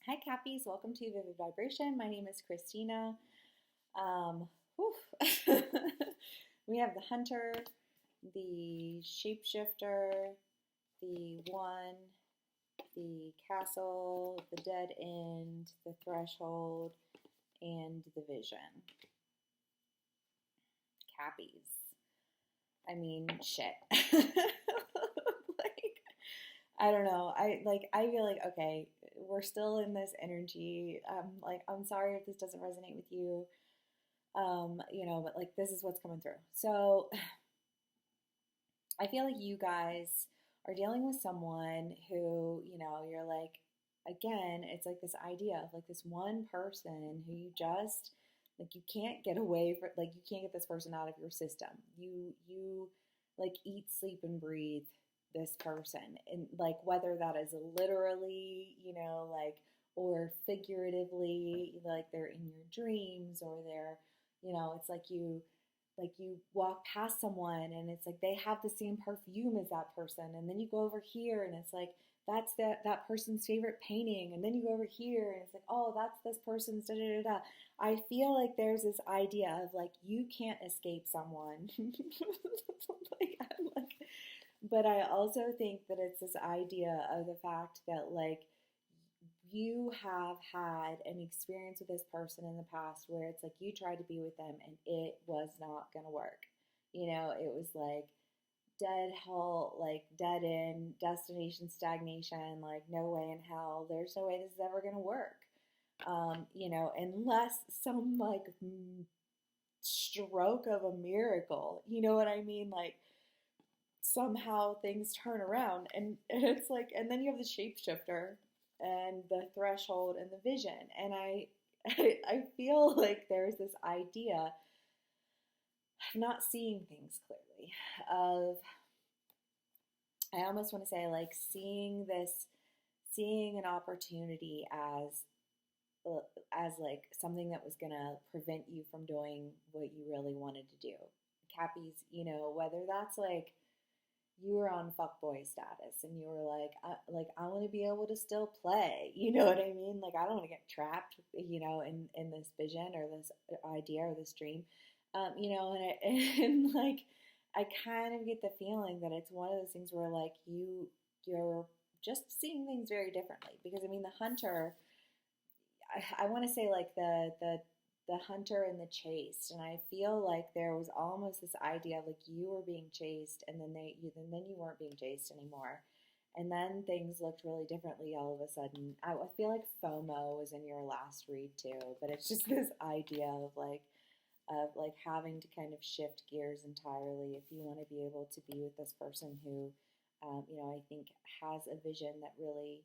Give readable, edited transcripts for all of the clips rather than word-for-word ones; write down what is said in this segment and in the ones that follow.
Hi, Cappies. Welcome to Vivid Vibration. My name is Christina. Um, whew. We have the Hunter, the Shapeshifter, the One, the Castle, the Dead End, the Threshold, and the Vision. Cappies. I mean, shit. Like, I don't know. I feel like okay, we're still in this energy. I'm sorry if this doesn't resonate with you. But like this is what's coming through. So I feel like you guys are dealing with someone who, you're like, again, it's like this idea of like this one person who you just like you can't get away from, like you can't get this person out of your system. You like eat, sleep, and breathe this person. And like whether that is literally, like or figuratively, like they're in your dreams or they're, it's like you walk past someone and it's like they have the same perfume as that person, and then you go over here and it's like that's that person's favorite painting, and then you go over here and it's like, oh, that's this person's da da da da. I feel like there's this idea of like you can't escape someone. like, but I also think that it's this idea of the fact that like you have had an experience with this person in the past where it's like you tried to be with them and it was not going to work. It was like dead hell, like dead end, destination stagnation, like no way in hell. There's no way this is ever going to work. Unless some like stroke of a miracle, you know what I mean? Like somehow things turn around and it's like, and then you have the shapeshifter and the threshold and the vision. And I feel like there's this idea of not seeing things clearly, of I almost want to say like seeing an opportunity as like something that was gonna prevent you from doing what you really wanted to do. Cappies, whether that's like you were on fuckboy status and you were I want to be able to still play, you know what I mean? Like I don't want to get trapped, in this vision or this idea or this dream, and like I kind of get the feeling that it's one of those things where like you're just seeing things very differently, because I mean the hunter, I want to say like the hunter and the chased, and I feel like there was almost this idea of like you were being chased, and then you weren't being chased anymore, and then things looked really differently all of a sudden. I feel like FOMO was in your last read too, but it's just this idea of like having to kind of shift gears entirely if you want to be able to be with this person who, I think has a vision that really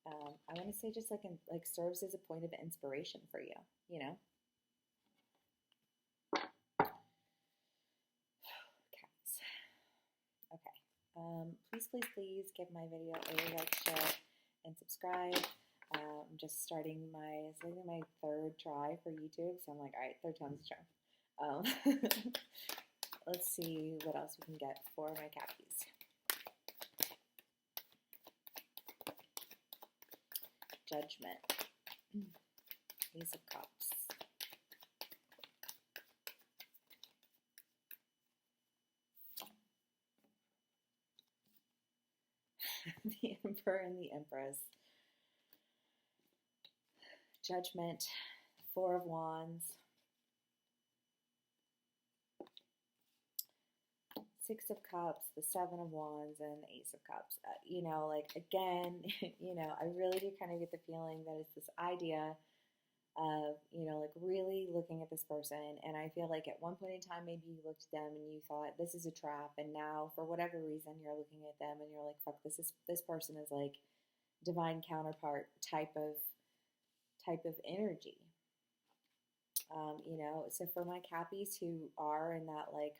I want to say just like serves as a point of inspiration for you, you know? Cats. Okay. Please, please, please give my video a like, share, and subscribe. I'm just starting my third try for YouTube, so I'm like, all right, third time's a charm. Let's see what else we can get for my cappies. Judgment. Ace of Cups. The Emperor and the Empress. Judgment. Four of Wands. Six of Cups, the Seven of Wands, and the Ace of Cups. Like again, I really do kind of get the feeling that it's this idea of, like really looking at this person. And I feel like at one point in time, maybe you looked at them and you thought this is a trap. And now for whatever reason, you're looking at them and you're like, fuck, this person is like divine counterpart type of energy. So for my cappies who are in that like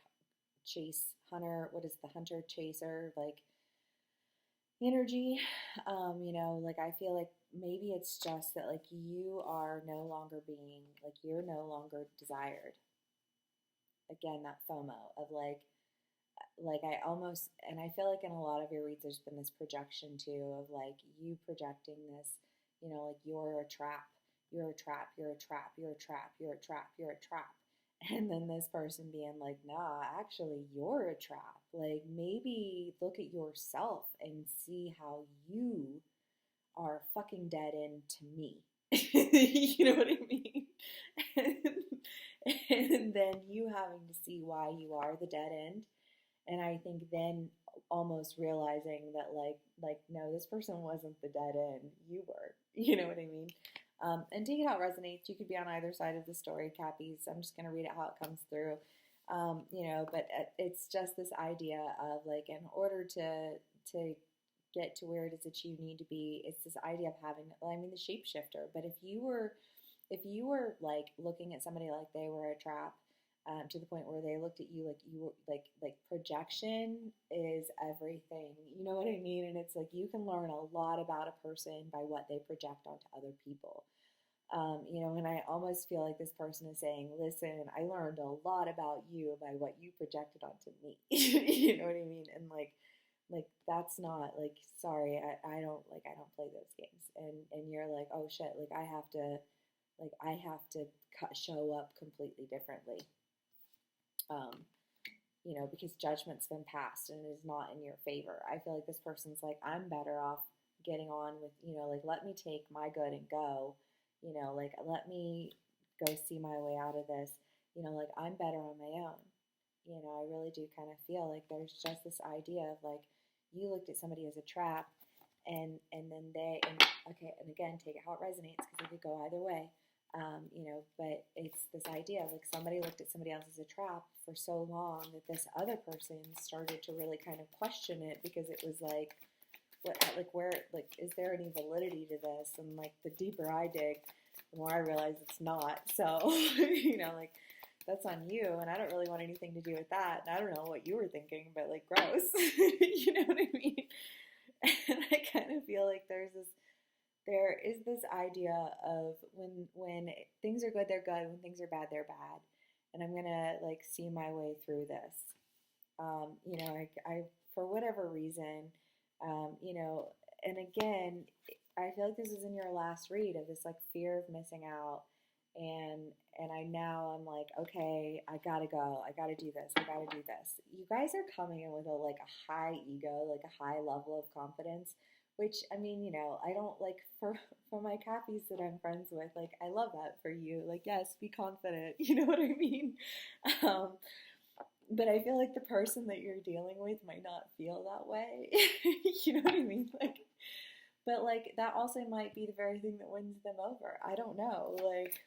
chase hunter, what is the hunter chaser like energy, like I feel like maybe it's just that like you are no longer being like you're no longer desired. Again, that FOMO of like I almost, and I feel like in a lot of your reads there's been this projection too of like you projecting this you know, like you're a trap, you're a trap, you're a trap, you're a trap, you're a trap, you're a trap. And then this person being like, nah, actually, you're a trap. Like, maybe look at yourself and see how you are fucking dead end to me. You know what I mean? And then you having to see why you are the dead end. And I think then almost realizing that like no, this person wasn't the dead end. You were. You know what I mean? And take it how it resonates. You could be on either side of the story, Cappies. I'm just gonna read it how it comes through. You know, but it's just this idea of like in order to get to where it is that you need to be, it's this idea of having, well, I mean, the shapeshifter. But if you were like looking at somebody like they were a trap, to the point where they looked at you like you were like projection is everything. You know what I mean? And it's like you can learn a lot about a person by what they project onto other people. You know, and I almost feel like this person is saying, listen, I learned a lot about you by what you projected onto me. You know what I mean? And like that's not like, sorry, I don't like, I don't play those games. And you're like, oh shit, like I have to show up completely differently. Um, you know, because judgment's been passed and it is not in your favor. I feel like this person's like, I'm better off getting on with, you know, like, let me take my good and go, you know, like, let me go see my way out of this, you know, like, I'm better on my own. You know, I really do kind of feel like there's just this idea of like, you looked at somebody as a trap and then they, and okay, and again, take it how it resonates because it could go either way. You know, but it's this idea of like somebody looked at somebody else as a trap for so long that this other person started to really kind of question it because it was like, what, like where, like, is there any validity to this? And like the deeper I dig, the more I realize it's not. So, you know, like that's on you, and I don't really want anything to do with that. And I don't know what you were thinking, but like gross. You know what I mean? And I kind of feel like there is this idea of when things are good, they're good. When things are bad, they're bad. And I'm gonna like see my way through this. You know, I for whatever reason, you know, and again, I feel like this is in your last read of this like fear of missing out, and I'm like, okay, I gotta go, I gotta do this, I gotta do this. You guys are coming in with a like a high ego, like a high level of confidence, which I mean, you know, I don't like for my Cappies that I'm friends with, like I love that for you. Like, yes, be confident. You know what I mean? Um, but I feel like the person that you're dealing with might not feel that way. You know what I mean? Like, but like that also might be the very thing that wins them over. I don't know. Like,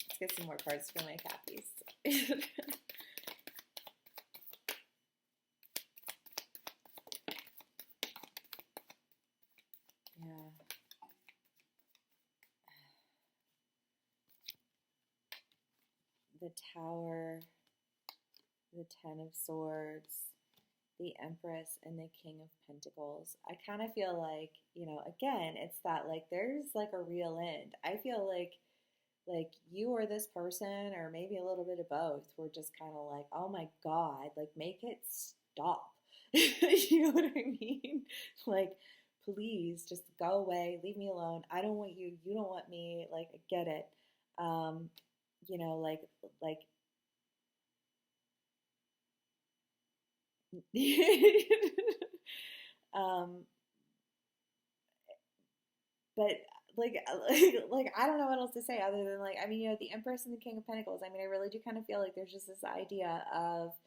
let's get some more cards for my Cappies. Yeah. The Tower, the Ten of Swords, the Empress, and the King of Pentacles. I kind of feel like, you know, again, it's that like there's like a real end. I feel like you or this person, or maybe a little bit of both, were just kind of like, oh my God, like make it stop. You know what I mean? Like, please just go away, leave me alone. I don't want you, you don't want me. Like, I get it. You know, like um, but like, like I don't know what else to say other than like, I mean, you know, the Empress and the King of Pentacles. I mean, I really do kind of feel like there's just this idea of,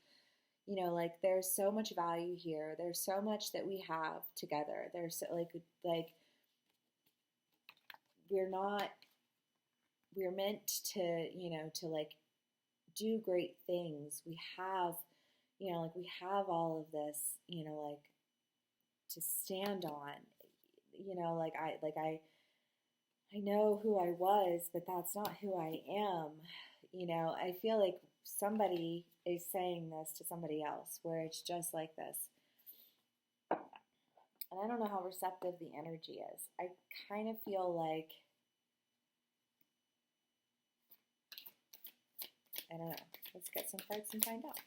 you know, like there's so much value here. There's so much that we have together. There's so, like we're not, we're meant to, you know, to like do great things. We have, you know, like we have all of this, you know, like to stand on. You know, I know who I was, but that's not who I am. You know, I feel like somebody is saying this to somebody else where it's just like this. And I don't know how receptive the energy is. I kind of feel like, I don't know. Let's get some cards and find out.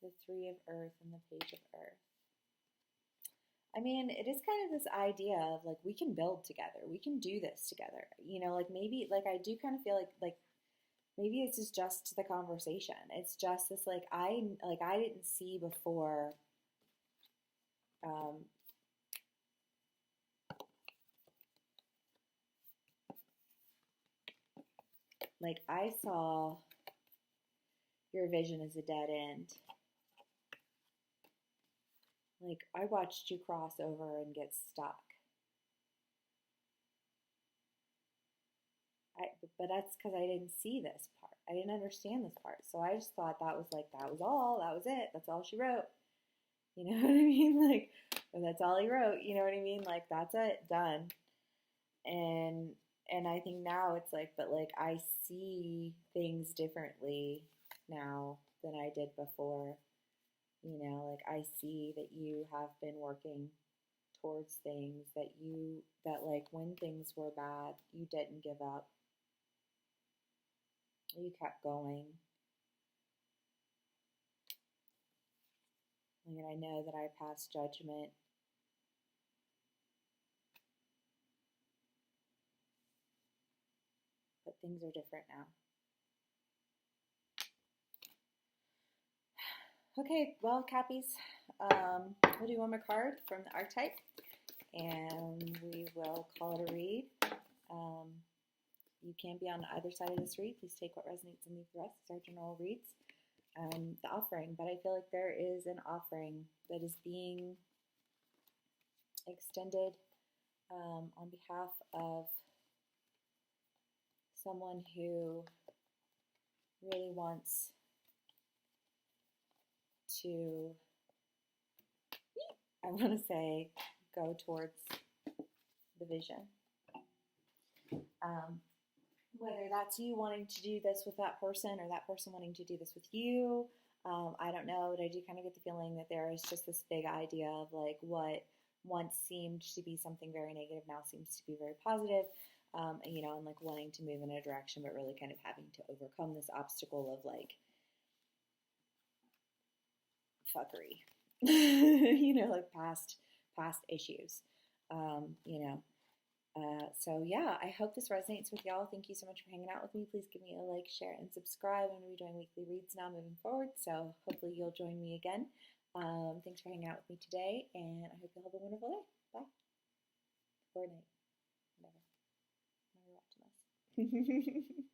the Three of Earth and the Page of Earth. I mean, it is kind of this idea of like we can build together. We can do this together. You know, like maybe like I do kind of feel like maybe it's just the conversation. It's just this like I didn't see before um like I saw your vision as a dead end. Like I watched you cross over and get stuck. But that's because I didn't see this part. I didn't understand this part. So I just thought that was like, that was all. That was it. That's all she wrote. You know what I mean? Like, or that's all he wrote. You know what I mean? Like, that's it. Done. And I think now it's like, but like I see things differently now than I did before. You know, like I see that you have been working towards things that like when things were bad, you didn't give up. You kept going. And I know that I passed judgment. But things are different now. Okay, well, Cappies, we'll do one more card from the archetype, and we will call it a read. You can be on either side of this read. Please take what resonates and leave the rest. These are general reads. The offering, but I feel like there is an offering that is being extended on behalf of someone who really wants to, I want to say, go towards the vision. Whether that's you wanting to do this with that person or that person wanting to do this with you, I don't know, but I do kind of get the feeling that there is just this big idea of like what once seemed to be something very negative now seems to be very positive, you know, and like wanting to move in a direction, but really kind of having to overcome this obstacle of like fuckery, you know, like past issues, you know. So yeah, I hope this resonates with y'all. Thank you so much for hanging out with me. Please give me a like, share, and subscribe. I'm going to be doing weekly reads now moving forward, so hopefully you'll join me again. Thanks for hanging out with me today, and I hope you'll have a wonderful day. Bye. Or night. Whatever. Whenever you're watching this.